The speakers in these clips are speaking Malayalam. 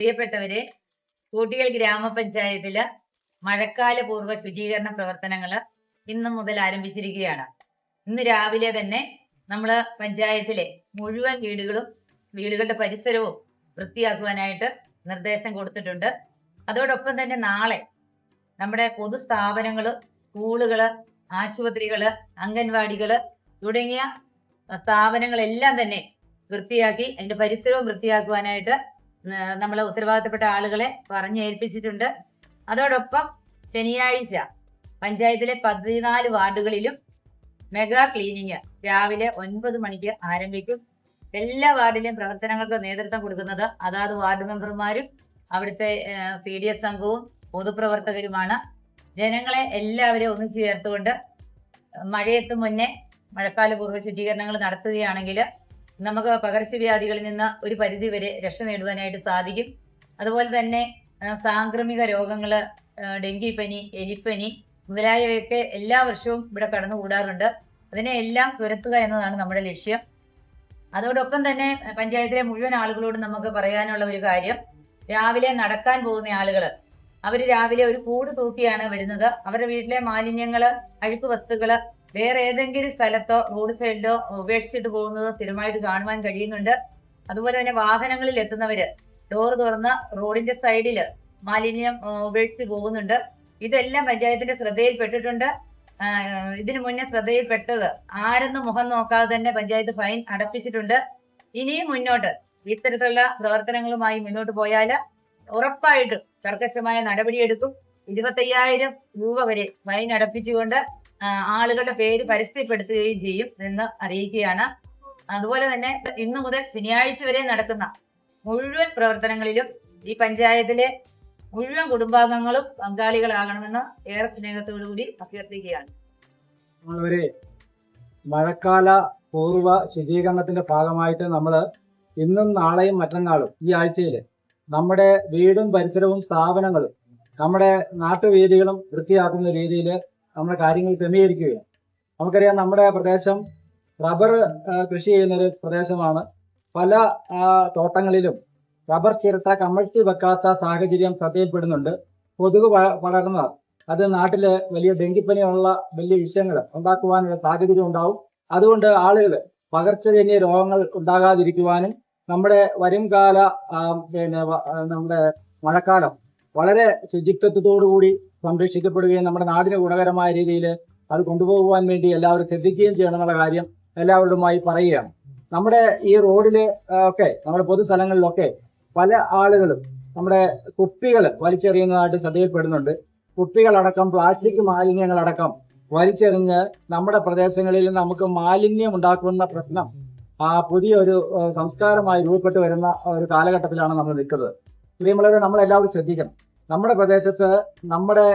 പ്രിയപ്പെട്ടവരെ, കൂട്ടിക്കൽ ഗ്രാമപഞ്ചായത്തില് മഴക്കാല പൂർവ്വ ശുചീകരണ പ്രവർത്തനങ്ങൾ ഇന്ന് മുതൽ ആരംഭിച്ചിരിക്കുകയാണ്. ഇന്ന് രാവിലെ തന്നെ നമ്മൾ പഞ്ചായത്തിലെ മുഴുവൻ വീടുകളുടെ പരിസരവും വൃത്തിയാക്കുവാനായിട്ട് നിർദ്ദേശം കൊടുത്തിട്ടുണ്ട്. അതോടൊപ്പം തന്നെ നാളെ നമ്മുടെ പൊതുസ്ഥാപനങ്ങള്, സ്കൂളുകള്, ആശുപത്രികള്, അംഗൻവാടികള് തുടങ്ങിയ സ്ഥാപനങ്ങളെല്ലാം തന്നെ വൃത്തിയാക്കി അതിന്റെ പരിസരവും വൃത്തിയാക്കുവാനായിട്ട് നമ്മൾ ഉത്തരവാദിത്തപ്പെട്ട ആളുകളെ പറഞ്ഞേൽപ്പിച്ചിട്ടുണ്ട്. അതോടൊപ്പം ശനിയാഴ്ച പഞ്ചായത്തിലെ 14 വാർഡുകളിലും മെഗാ ക്ലീനിങ് രാവിലെ 9 മണിക്ക് ആരംഭിക്കും. എല്ലാ വാർഡിലെയും പ്രവർത്തനങ്ങൾക്ക് നേതൃത്വം കൊടുക്കുന്നത് അതാത് വാർഡ് മെമ്പർമാരും അവിടുത്തെ CDS അംഗവും പൊതുപ്രവർത്തകരുമാണ്. ജനങ്ങളെ എല്ലാവരെയും ഒന്നിച്ചു ചേർത്തുകൊണ്ട് മഴയെത്തു മുന്നേ മഴക്കാല പൂർവ്വ ശുചീകരണങ്ങൾ നടത്തുകയാണെങ്കിൽ നമുക്ക് പകർച്ചവ്യാധികളിൽ നിന്ന് ഒരു പരിധി വരെ രക്ഷ നേടുവാനായിട്ട് സാധിക്കും. അതുപോലെ തന്നെ സാംക്രമിക രോഗങ്ങള്, ഡെങ്കിപ്പനി, എലിപ്പനി മുതലായവയൊക്കെ എല്ലാ വർഷവും ഇവിടെ കടന്നുകൂടാറുണ്ട്. അതിനെ എല്ലാം തുരത്തുക എന്നതാണ് നമ്മുടെ ലക്ഷ്യം. അതോടൊപ്പം തന്നെ പഞ്ചായത്തിലെ മുഴുവൻ ആളുകളോടും നമുക്ക് പറയാനുള്ള ഒരു കാര്യം, രാവിലെ നടക്കാൻ പോകുന്ന ആളുകള് അവര് രാവിലെ ഒരു കൂട് തൂക്കിയാണ് വരുന്നത്. അവരുടെ വീട്ടിലെ മാലിന്യങ്ങള്, അഴുക്ക് വസ്തുക്കള് വേറെ ഏതെങ്കിലും സ്ഥലത്തോ റോഡ് സൈഡിലോ ഉപേക്ഷിച്ചിട്ട് പോകുന്നത് സ്ഥിരമായിട്ട് കാണുവാൻ കഴിയുന്നുണ്ട്. അതുപോലെ തന്നെ വാഹനങ്ങളിൽ എത്തുന്നവര് ഡോർ തുറന്ന് റോഡിന്റെ സൈഡില് മാലിന്യം ഉപേക്ഷിച്ച് പോകുന്നുണ്ട്. ഇതെല്ലാം പഞ്ചായത്തിന്റെ ശ്രദ്ധയിൽപ്പെട്ടിട്ടുണ്ട്. ഇതിനു മുന്നേ ശ്രദ്ധയിൽപ്പെട്ടത് ആരെന്നും മുഖം നോക്കാതെ തന്നെ പഞ്ചായത്ത് ഫൈൻ അടപ്പിച്ചിട്ടുണ്ട്. ഇനിയും മുന്നോട്ട് ഇത്തരത്തിലുള്ള പ്രവർത്തനങ്ങളുമായി മുന്നോട്ട് പോയാൽ ഉറപ്പായിട്ടും കർക്കശമായ നടപടിയെടുക്കും. 25,000 രൂപ വരെ ഫൈൻ അടപ്പിച്ചുകൊണ്ട് ആളുകളുടെ പേര് പരസ്യപ്പെടുത്തുകയും ചെയ്യും എന്ന് അറിയിക്കുകയാണ്. അതുപോലെ തന്നെ ഇന്നു മുതൽ ശനിയാഴ്ച വരെ നടക്കുന്ന മുഴുവൻ പ്രവർത്തനങ്ങളിലും ഈ പഞ്ചായത്തിലെ മുഴുവൻ കുടുംബാംഗങ്ങളും പങ്കാളികളാകണമെന്ന് ഏറെ സ്നേഹത്തോടുകൂടി അഭ്യർത്ഥിക്കുകയാണ്. മഴക്കാല പൂർവ്വ ശുചീകരണത്തിന്റെ ഭാഗമായിട്ട് നമ്മൾ ഇന്നും നാളെയും മറ്റന്നാളും ഈ ആഴ്ചയിൽ നമ്മുടെ വീടും പരിസരവും സ്ഥാപനങ്ങളും നമ്മുടെ നാട്ടുവീഥികളും വൃത്തിയാക്കുന്ന രീതിയിൽ നമ്മുടെ കാര്യങ്ങൾ ക്രമീകരിക്കുകയാണ്. നമുക്കറിയാം, നമ്മുടെ പ്രദേശം റബ്ബർ കൃഷി ചെയ്യുന്നൊരു പ്രദേശമാണ്. പല തോട്ടങ്ങളിലും റബ്ബർ ചിരട്ട കമഴ്ത്തി വെക്കാത്ത സാഹചര്യം ശ്രദ്ധയിൽപ്പെടുന്നുണ്ട്. കൊതുക് വളർന്ന അത് നാട്ടില് വലിയ ഡെങ്കിപ്പനിയുള്ള വലിയ വിഷയങ്ങൾ ഉണ്ടാക്കുവാനുള്ള സാഹചര്യം ഉണ്ടാവും. അതുകൊണ്ട് ആളുകൾ പകർച്ചജന്യ രോഗങ്ങൾ ഉണ്ടാകാതിരിക്കുവാനും നമ്മുടെ വരുംകാല നമ്മുടെ മഴക്കാലം വളരെ ശുചിത്വത്തോടുകൂടി സംരക്ഷിക്കപ്പെടുകയും നമ്മുടെ നാടിന് ഗുണകരമായ രീതിയിൽ അത് കൊണ്ടുപോകുവാൻ വേണ്ടി എല്ലാവരും ശ്രദ്ധിക്കുകയും ചെയ്യണമെന്നുള്ള കാര്യം എല്ലാവരുമായി പറയുകയാണ്. നമ്മുടെ ഈ റോഡില് ഒക്കെ, നമ്മുടെ പൊതുസ്ഥലങ്ങളിലൊക്കെ പല ആളുകളും നമ്മുടെ കുപ്പികൾ വലിച്ചെറിയുന്നതായിട്ട് ശ്രദ്ധയിൽപ്പെടുന്നുണ്ട്. കുപ്പികളടക്കം പ്ലാസ്റ്റിക് മാലിന്യങ്ങളടക്കം വലിച്ചെറിഞ്ഞ് നമ്മുടെ പ്രദേശങ്ങളിൽ നമുക്ക് മാലിന്യം ഉണ്ടാക്കുന്ന പ്രശ്നം പുതിയൊരു സംസ്കാരമായി രൂപപ്പെട്ടു വരുന്ന ഒരു കാലഘട്ടത്തിലാണ് നമ്മൾ നിൽക്കുന്നത്. പ്രിയമുള്ളവരെ, നമ്മളെല്ലാവരും ശ്രദ്ധിക്കണം. നമ്മുടെ പ്രദേശത്ത് നമ്മുടെ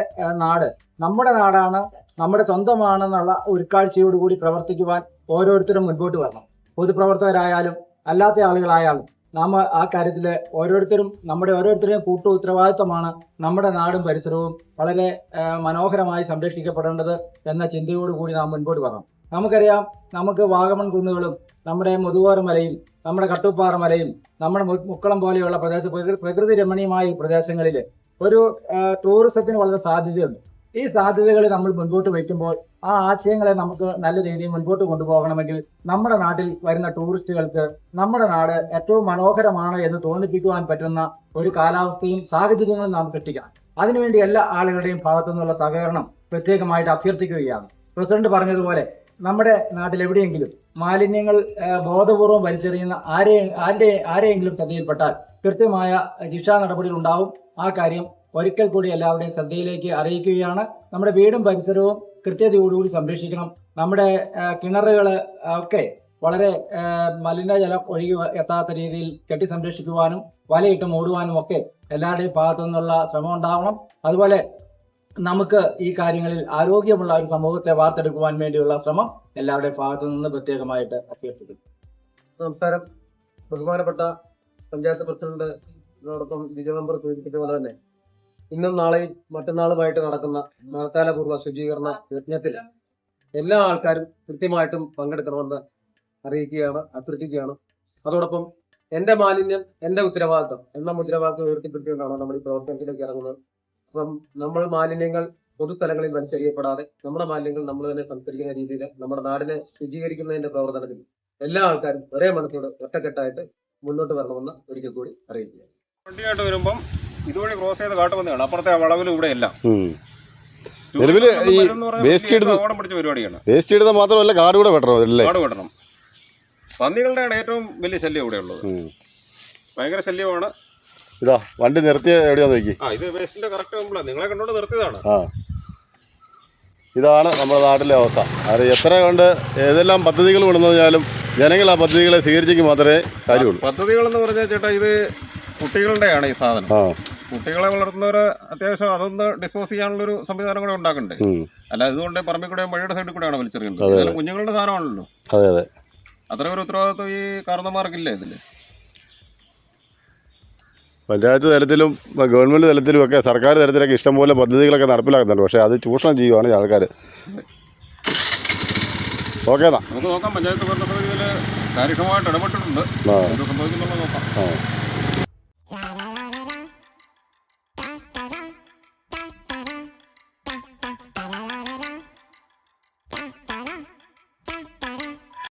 നാട് നമ്മുടെ നാടാണ്, നമ്മുടെ സ്വന്തമാണെന്നുള്ള ഉൾക്കാഴ്ചയോടുകൂടി പ്രവർത്തിക്കുവാൻ ഓരോരുത്തരും മുൻപോട്ട് വരണം. പൊതുപ്രവർത്തകരായാലും അല്ലാത്ത ആളുകളായാലും നാം ആ കാര്യത്തിൽ നമ്മുടെ ഓരോരുത്തരുടെയും കൂട്ടു ഉത്തരവാദിത്തമാണ് നമ്മുടെ നാടും പരിസരവും വളരെ മനോഹരമായി സംരക്ഷിക്കപ്പെടേണ്ടത് എന്ന ചിന്തയോടുകൂടി നാം മുൻപോട്ട് വരണം. നമുക്കറിയാം, നമുക്ക് വാഗമൺ കുന്നുകളും നമ്മുടെ മുതുകോര മലയും നമ്മുടെ കട്ടുപ്പാറ മലയും നമ്മുടെ മുക്കളം പോലെയുള്ള പ്രകൃതി രമണീയമായ പ്രദേശങ്ങളിൽ ഒരു ടൂറിസത്തിന് വളരെ സാധ്യതയുണ്ട്. ഈ സാധ്യതകൾ നമ്മൾ മുൻപോട്ട് വയ്ക്കുമ്പോൾ ആ ആശയങ്ങളെ നമുക്ക് നല്ല രീതിയിൽ മുൻപോട്ട് കൊണ്ടുപോകണമെങ്കിൽ നമ്മുടെ നാട്ടിൽ വരുന്ന ടൂറിസ്റ്റുകൾക്ക് നമ്മുടെ നാട് ഏറ്റവും മനോഹരമാണ് എന്ന് തോന്നിപ്പിക്കുവാൻ പറ്റുന്ന ഒരു കാലാവസ്ഥയും സാഹചര്യങ്ങളും നാം സൃഷ്ടിക്കണം. അതിനുവേണ്ടി എല്ലാ ആളുകളുടെയും ഭാഗത്തു നിന്നുള്ള സഹകരണം പ്രത്യേകമായിട്ട് അഭ്യർത്ഥിക്കുകയാണ്. പ്രസിഡന്റ് പറഞ്ഞതുപോലെ നമ്മുടെ നാട്ടിൽ എവിടെയെങ്കിലും മാലിന്യങ്ങൾ ബോധപൂർവം വലിച്ചെറിയുന്ന ആരെയെങ്കിലും ശ്രദ്ധയിൽപ്പെട്ടാൽ കൃത്യമായ ശിക്ഷാ നടപടികൾ ഉണ്ടാവും. ആ കാര്യം ഒരിക്കൽ കൂടി എല്ലാവരുടെയും ശ്രദ്ധയിലേക്ക് അറിയിക്കുകയാണ്. നമ്മുടെ വീടും പരിസരവും കൃത്യതയോടുകൂടി സംരക്ഷിക്കണം. നമ്മുടെ കിണറുകൾ ഒക്കെ വളരെ മലിനജലം ഒഴുകി എത്താത്ത രീതിയിൽ കെട്ടി സംരക്ഷിക്കുവാനും വലയിട്ട് മൂടുവാനും ഒക്കെ എല്ലാവരുടെയും ഭാഗത്തു നിന്നുള്ള ശ്രമം ഉണ്ടാവണം. അതുപോലെ നമുക്ക് ഈ കാര്യങ്ങളിൽ ആരോഗ്യമുള്ള ഒരു സമൂഹത്തെ വാർത്തെടുക്കുവാൻ വേണ്ടിയുള്ള ശ്രമം എല്ലാവരുടെയും ഭാഗത്തു നിന്ന് പ്രത്യേകമായിട്ട് അഭ്യർത്ഥിക്കുന്നു. നമസ്കാരം. ബഹുമാനപ്പെട്ട പഞ്ചായത്ത് പ്രസിഡന്റ് അതോടൊപ്പം വിജയ മെമ്പർ സൂചിപ്പിച്ച പോലെ തന്നെ ഇന്നും നാളെയും മറ്റന്നാളുമായിട്ട് നടക്കുന്ന മഴക്കാല പൂർവ്വ ശുചീകരണ യജ്ഞത്തിൽ എല്ലാ ആൾക്കാരും കൃത്യമായിട്ടും പങ്കെടുക്കണമെന്ന് അഭ്യർത്ഥിക്കുകയാണ്. അതോടൊപ്പം എന്റെ മാലിന്യം എന്റെ ഉത്തരവാദിത്വം എന്ന മുദ്രാവാക്യം ഉയർത്തിപ്പിടിച്ചുകൊണ്ടാണ് നമ്മൾ ഈ പ്രവർത്തനത്തിലേക്ക് ഇറങ്ങുന്നത്. അപ്പം നമ്മൾ മാലിന്യങ്ങൾ പൊതുസ്ഥലങ്ങളിൽ വലിച്ചെറിയപ്പെടാതെ നമ്മുടെ മാലിന്യങ്ങൾ നമ്മൾ തന്നെ സംസ്കരിക്കുന്ന രീതിയിൽ നമ്മുടെ നാടിനെ ശുചീകരിക്കുന്നതിന്റെ പ്രവർത്തനത്തിൽ എല്ലാ ആൾക്കാരും ഒരേ മനസ്സോടെ ഒറ്റക്കെട്ടായിട്ട് മുന്നോട്ട് വരണമെന്ന് ഒരിക്കൽ കൂടി അറിയിക്കുക. വണ്ടിയായിട്ട് വരുമ്പം ഇതുവഴി ക്രോസ് ചെയ്ത് കാട്ടുപന്നിയാണ് അപ്പുറത്തെ വളവിൽ ഇവിടെ എല്ലാം. നിലവില് ഈ വേസ്റ്റ് ഇടുന്ന ഓണം പിടിച്ച പരിപാടിയാണ്. വേസ്റ്റ് ഇടുന്നത് മാത്രമല്ല കാട് കൂടെ വെട്ടണം അല്ലേ? കാട് വെട്ടണം. പന്നികളുടെയാണ് ഏറ്റവും വലിയ ശല്യം ഇവിടെ ഉള്ളത്. ഭയങ്കര ശല്യമാണ്. ഇതാ വണ്ടി നിർത്തിയ എവിടെയാന്ന് നോക്കി. ഇത് വേസ്റ്റിന്റെ കറക്റ്റ് മുമ്പിലാണ്. നിങ്ങളെ കണ്ടോണ്ട് നിർത്തിയതാണ്. ഇതാണ് നമ്മുടെ നാട്ടിലെ അവസ്ഥ. അത് എത്ര കൊണ്ട് ഏതെല്ലാം പദ്ധതികൾ കൊണ്ടുവന്നാലും ജനങ്ങൾ ആ പദ്ധതികളെ സ്വീകരിച്ചെങ്കിൽ മാത്രമേ കാര്യമുള്ളൂ. പദ്ധതികൾ എന്ന് പറഞ്ഞാൽ ചേട്ടാ ഇത് കുട്ടികളുടെയാണ് ഈ സാധനം. കുട്ടികളെ വളർത്തുന്നവർ അത്യാവശ്യം അതൊന്ന് ഡിസ്പോസ് ചെയ്യാനുള്ളൊരു സംവിധാനം കൂടെ ഉണ്ടാക്കണ്ടേ. അല്ല ഇതുകൊണ്ട് പറമ്പിൽ കൂടെയും വഴിയുടെ സൈഡിൽ കൂടെയാണ് വലിച്ചെറിയുന്നത്. കുഞ്ഞുങ്ങളുടെ സാധനമാണല്ലോ. അതെ അതെ, അത്ര ഒരു ഉത്തരവാദിത്വം ഈ കാരണന്മാർക്കില്ല ഇതില്. പഞ്ചായത്ത് തലത്തിലും ഗവൺമെന്റ് തലത്തിലും ഒക്കെ സർക്കാർ തലത്തിലൊക്കെ ഇഷ്ടംപോലെ പദ്ധതികളൊക്കെ നടപ്പിലാക്കുന്നുണ്ട്. പക്ഷേ അത് ചൂഷണം ചെയ്യുവാണ് ആൾക്കാർ. ഓക്കെ എന്നാ നമുക്ക് നോക്കാം. പഞ്ചായത്ത് ഭരണസമിതിയിൽ കാര്യക്ഷമമായിട്ട് ഇടപെട്ടിട്ടുണ്ട്. സംഭവിക്കുന്നുള്ളത് നോക്കാം.